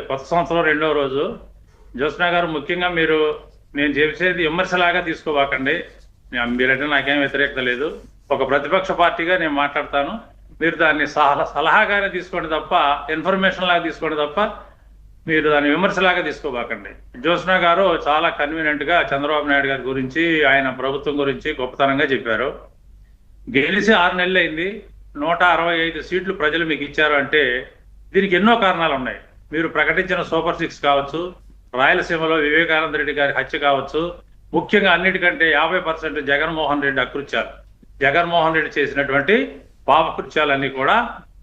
కొత్త సంవత్సరం రెండో రోజు. జ్యోత్స్న గారు, ముఖ్యంగా మీరు నేను చేసేది విమర్శలాగా తీసుకోబాకండి. మీరంటే నాకేం వ్యతిరేకత లేదు. ఒక ప్రతిపక్ష పార్టీగా నేను మాట్లాడతాను. మీరు దాన్ని సలహాగానే తీసుకోండి తప్ప, ఇన్ఫర్మేషన్ లాగా తీసుకోండి తప్ప మీరు దాన్ని విమర్శలాగా తీసుకోబాకండి. జ్యోత్స్న గారు చాలా కన్వీనియంట్ గా చంద్రబాబు నాయుడు గారి గురించి, ఆయన ప్రభుత్వం గురించి గొప్పతనంగా చెప్పారు. గెలిచి 6 నెలలు అయింది, 165 సీట్లు ప్రజలు మీకు ఇచ్చారు అంటే దీనికి ఎన్నో కారణాలు ఉన్నాయి. మీరు ప్రకటించిన సూపర్ 6 కావచ్చు, రాయలసీమలో వివేకానంద రెడ్డి గారి హత్య కావచ్చు, ముఖ్యంగా అన్నిటికంటే 50% జగన్మోహన్ రెడ్డి అకృత్యాలు, జగన్మోహన్ రెడ్డి చేసినటువంటి పాపకృత్యాలన్నీ కూడా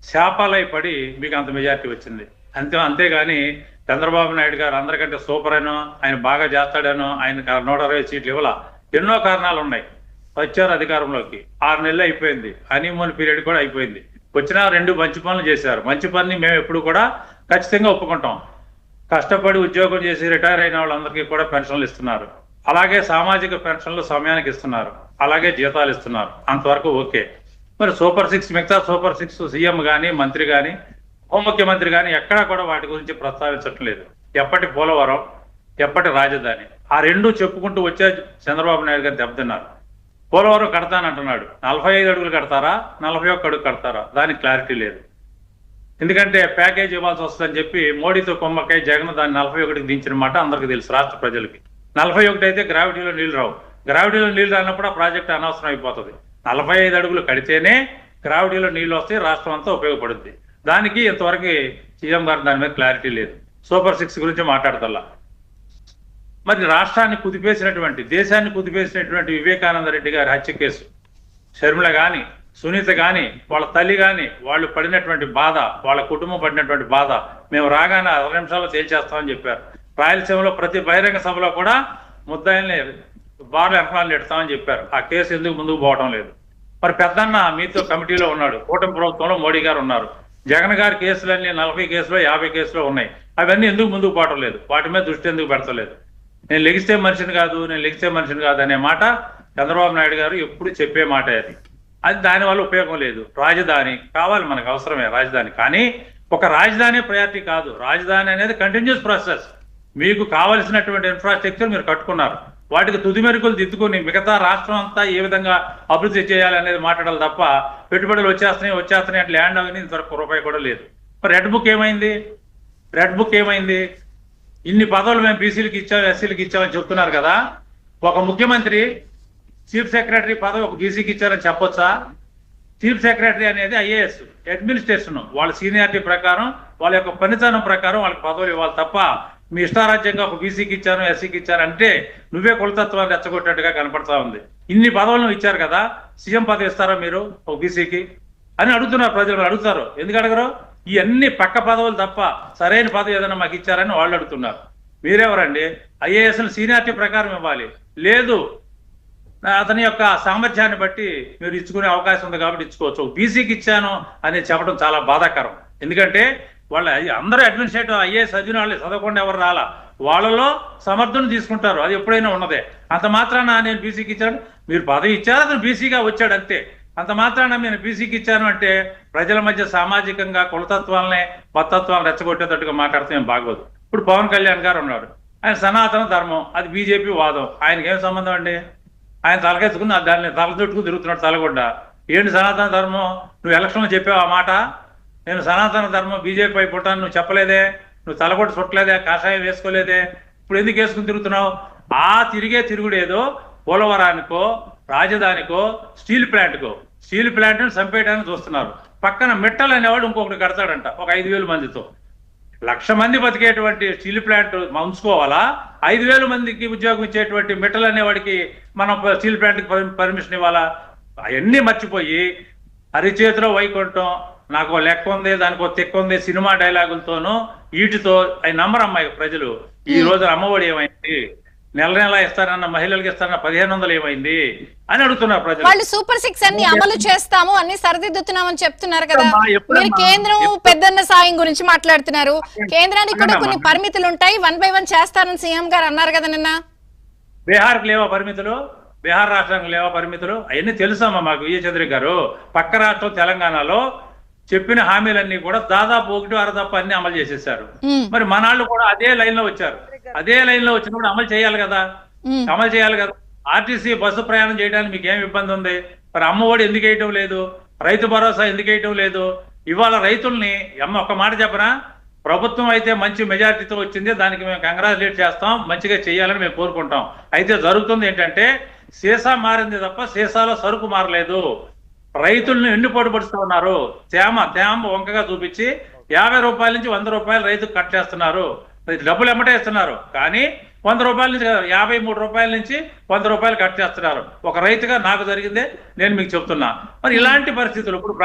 శాపాలై పడి మీకు అంత మెజార్టీ వచ్చింది. అంతేగాని చంద్రబాబు నాయుడు గారు అందరికంటే సూపర్ అనో, ఆయన బాగా చేస్తాడనో, ఆయన 120 సీట్లు ఇవ్వాల. ఎన్నో కారణాలు ఉన్నాయి. వచ్చారు అధికారంలోకి, 6 నెలలు అయిపోయింది, హనీమూన్ పీరియడ్ కూడా అయిపోయింది. వచ్చిన 2 మంచి పనులు చేశారు. మంచి పనిని మేము ఎప్పుడు కూడా ఖచ్చితంగా ఒప్పుకుంటాం. కష్టపడి ఉద్యోగం చేసి రిటైర్ అయిన వాళ్ళందరికీ కూడా పెన్షన్లు ఇస్తున్నారు. అలాగే సామాజిక పెన్షన్లు సమయానికి ఇస్తున్నారు. అలాగే జీతాలు ఇస్తున్నారు. అంతవరకు ఓకే. మరి సూపర్ 6, మిగతా సూపర్ 6 సీఎం కానీ, మంత్రి కానీ, ఉప ముఖ్యమంత్రి కానీ ఎక్కడా కూడా వాటి గురించి ప్రస్తావించటం లేదు. ఎప్పటి పోలవరం, ఎప్పటి రాజధాని, ఆ 2 చెప్పుకుంటూ వచ్చే చంద్రబాబు నాయుడు గారు దెబ్బతిన్నారు. పోలవరం కడతానంటున్నాడు. 45 అడుగులు కడతారా, 41 అడుగు కడతారా, దానికి క్లారిటీ లేదు. ఎందుకంటే ప్యాకేజ్ ఇవ్వాల్సి వస్తుందని చెప్పి మోడీతో కొమ్మకై జగన్ దాన్ని 41కి దించిన మాట అందరికీ తెలుసు. రాష్ట్ర ప్రజలకి 41 అయితే గ్రావిటీలో నీళ్లు రావు. గ్రావిటీలో నీళ్లు రానప్పుడు ఆ ప్రాజెక్ట్ అనవసరం అయిపోతుంది. 45 అడుగులు కడితేనే గ్రావిటీలో నీళ్లు వస్తే రాష్ట్రం అంతా ఉపయోగపడుద్ది. దానికి ఇంతవరకు సీఎం గారు దాని మీద క్లారిటీ లేదు. సూపర్ 6 గురించి మాట్లాడతల్లా. మరి రాష్ట్రాన్ని కుదిపేసినటువంటి, దేశాన్ని కుదిపేసినటువంటి వివేకానంద రెడ్డి గారి హత్య కేసు, షర్మిల కానీ, సునీత కానీ, వాళ్ళ తల్లి కానీ, వాళ్ళు పడినటువంటి బాధ, వాళ్ళ కుటుంబం పడినటువంటి బాధ మేము రాగానే 6 నిమిషాల్లో తేల్చేస్తామని చెప్పారు. రాయలసీమలో ప్రతి బహిరంగ సభలో కూడా ముద్దాయిల్ని బార్లు వెనకాలను నెడతామని చెప్పారు. ఆ కేసు ఎందుకు ముందుకు పోవడం లేదు? మరి పెద్దన్న మీతో కమిటీలో ఉన్నాడు. కూటమి ప్రభుత్వంలో మోడీ గారు ఉన్నారు. జగన్ గారి కేసులన్నీ 40 కేసులో 50 కేసులో ఉన్నాయి. అవన్నీ ఎందుకు ముందుకు పోవడం లేదు? వాటి మీద దృష్టి ఎందుకు పెడతలేదు? నేను లెగిస్తే మనిషిని కాదు, నేను లెగిస్తే మనిషిని కాదు అనే మాట చంద్రబాబు నాయుడు గారు ఎప్పుడు చెప్పే మాట అది దానివల్ల ఉపయోగం లేదు. రాజధాని కావాలి, మనకు అవసరమే రాజధాని. కానీ ఒక రాజధాని ప్రయారిటీ కాదు. రాజధాని అనేది కంటిన్యూస్ ప్రాసెస్. మీకు కావలసినటువంటి ఇన్ఫ్రాస్ట్రక్చర్ మీరు కట్టుకున్నారు. వాటికి తుది మెరుగులు దిద్దుకుని మిగతా రాష్ట్రం అంతా ఏ విధంగా అభివృద్ధి చేయాలి అనేది మాట్లాడాలి తప్ప పెట్టుబడులు వచ్చేస్తున్నాయి అంటే ల్యాండ్ అవన్నీ ఇంతవరకు రూపాయి కూడా లేదు. మరి రెడ్ బుక్ ఏమైంది? రెడ్ బుక్ ఏమైంది? ఇన్ని పదవులు మేము బీసీలకు ఇచ్చాం, ఎస్సీలకు ఇచ్చామని చెప్తున్నారు కదా. ఒక ముఖ్యమంత్రి చీఫ్ సెక్రటరీ పదవి ఒక బీసీకి ఇచ్చారని చెప్పొచ్చా? చీఫ్ సెక్రటరీ అనేది ఐఏఎస్, అడ్మినిస్ట్రేషన్, వాళ్ళ సీనియారిటీ ప్రకారం, వాళ్ళ యొక్క పనితనం ప్రకారం వాళ్ళకి పదవులు ఇవ్వాలి తప్ప మీ ఇష్టారాజ్యంగా ఒక బీసీకి ఇచ్చాను, ఎస్సీకి ఇచ్చాను అంటే నువ్వే కులతత్వాన్ని రెచ్చగొట్టేట్టుగా కనపడతా ఉంది. ఇన్ని పదవులను ఇచ్చారు కదా, సీఎం పదవి ఇస్తారా మీరు ఒక బీసీకి అని అడుగుతున్నారు ప్రజలు. అడుగుతారు, ఎందుకు అడగరు? ఇవన్నీ పక్క పదవులు తప్ప సరైన పదవి ఏదైనా మాకు ఇచ్చారని వాళ్ళు అడుగుతున్నారు. మీరెవరండి? ఐఏఎస్లు సీనియారిటీ ప్రకారం ఇవ్వాలి. లేదు, అతని యొక్క సామర్థ్యాన్ని బట్టి మీరు ఇచ్చుకునే అవకాశం ఉంది కాబట్టి ఇచ్చుకోవచ్చు. బీసీకి ఇచ్చాను అని చెప్పడం చాలా బాధాకరం. ఎందుకంటే వాళ్ళ అందరూ అడ్మినిస్ట్రేటివ్ ఐఏఎస్ చదివిన వాళ్ళు, చదవకుండా ఎవరు రాలా, వాళ్ళలో సమర్థుని తీసుకుంటారు. అది ఎప్పుడైనా ఉన్నదే. అంత మాత్రాన నేను బీసీకి ఇచ్చాను, మీరు పదవి ఇచ్చారు, అతను బీసీగా వచ్చాడు అంతే. అంత మాత్రాన నేను బీసీకి ఇచ్చాను అంటే ప్రజల మధ్య సామాజికంగా కులతత్వాలనే పత్తత్వాలను రెచ్చగొట్టేటట్టుగా మాట్లాడితే బాగోదు. ఇప్పుడు పవన్ కళ్యాణ్ గారు ఉన్నాడు, ఆయన సనాతన ధర్మం, అది బీజేపీ వాదం. ఆయనకి ఏం సంబంధం అండి? ఆయన తలకెత్తుకుని దాన్ని తలదొట్టుకు తిరుగుతున్నాడు తలగొడ్డ. ఏంటి సనాతన ధర్మం? నువ్వు ఎలక్షన్లో చెప్పావు ఆ మాట. నేను సనాతన ధర్మం బీజేపీ వైపు ఉంటాను నువ్వు చెప్పలేదే, నువ్వు తలగొట్టు చుట్టలేదే, కాషాయం వేసుకోలేదే, ఇప్పుడు ఎందుకు వేసుకుని తిరుగుతున్నావు? ఆ తిరుగుడేదో పోలవరానికో, రాజధానికో, స్టీల్ ప్లాంట్ని చంపేయడానికి చూస్తున్నారు. పక్కన మిట్టలు అనేవాడు ఇంకొకటి కడతాడంట ఒక 5,000 మందితో. 1,00,000 మంది బతికేటువంటి స్టీల్ ప్లాంట్ ఉంచుకోవాలా? 5,000 మందికి ఉద్యోగం ఇచ్చేటువంటి మిట్టలు అనేవాడికి మనం స్టీల్ ప్లాంట్కి పర్మిషన్ ఇవ్వాలా? అవన్నీ మర్చిపోయి అరిచేతిలో వైకుంఠం, నాకు లెక్క ఉంది, దానికి ఒక తెక్క ఉంది, సినిమా డైలాగులతోనూ వీటితో అవి నమ్మరమ్మాయి ప్రజలు. ఈ రోజు అమ్మఒడి ఏమైంది? నెల ఇస్తారన్న మహిళలకు ఇస్తారన్న 1,500 ఏమైంది అని అడుగుతున్నారు ప్రజలు. వాళ్ళు సూపర్ 6 అన్ని అమలు చేస్తాము, అన్ని సరిదిద్దుతున్నామని చెప్తున్నారు కదా. మీరు కేంద్రం పెద్దన్న సాయం గురించి మాట్లాడుతున్నారు. కేంద్రానికి కూడా కొన్ని పరిమితులు ఉంటాయి, 1 by 1 చేస్తారని సీఎం గారు అన్నారు కదా నిన్న. బీహార్కి లేవా పరిమితులు? బీహార్ రాష్ట్రానికి లేవా పరిమితులు? అవన్నీ తెలుసమ్మా మాకు. విజయ చంద్ర గారు, పక్క రాష్ట్రం తెలంగాణలో చెప్పిన హామీలన్నీ కూడా దాదాపు 1/2 తప్ప అన్ని అమలు చేసేసారు. మరి మనాళ్ళు కూడా అదే లైన్ లో వచ్చారు. అదే లైన్ లో వచ్చినప్పుడు అమలు చేయాలి కదా. అమలు చేయాలి కదా. ఆర్టీసీ బస్సు ప్రయాణం చేయడానికి మీకు ఏం ఇబ్బంది ఉంది? మరి అమ్మఒడి ఎందుకు వేయటం లేదు? రైతు భరోసా ఎందుకు వేయటం లేదు? ఇవాళ రైతుల్ని ఒక మాట చెప్పనా, ప్రభుత్వం అయితే మంచి మెజారిటీతో వచ్చింది, దానికి మేము కంగ్రాచులేట్ చేస్తాం, మంచిగా చేయాలని మేము కోరుకుంటాం. అయితే జరుగుతుంది ఏంటంటే సీసా మారింది తప్ప సీసాలో సరుకు మారలేదు. రైతులను ఎండిపోటు పడుతూ ఉన్నారు. తేమ వంకగా చూపించి 50 రూపాయల నుంచి 100 రూపాయలు రైతుకు కట్ చేస్తున్నారు. డబ్బులు ఎమ్మటే ఇస్తున్నారు, కానీ 100 రూపాయల నుంచి 53 రూపాయల నుంచి 100 రూపాయలు కట్ చేస్తున్నారు. ఒక రైతుగా నాకు జరిగిందే నేను మీకు చెప్తున్నా. మరి ఇలాంటి పరిస్థితులు ఇప్పుడు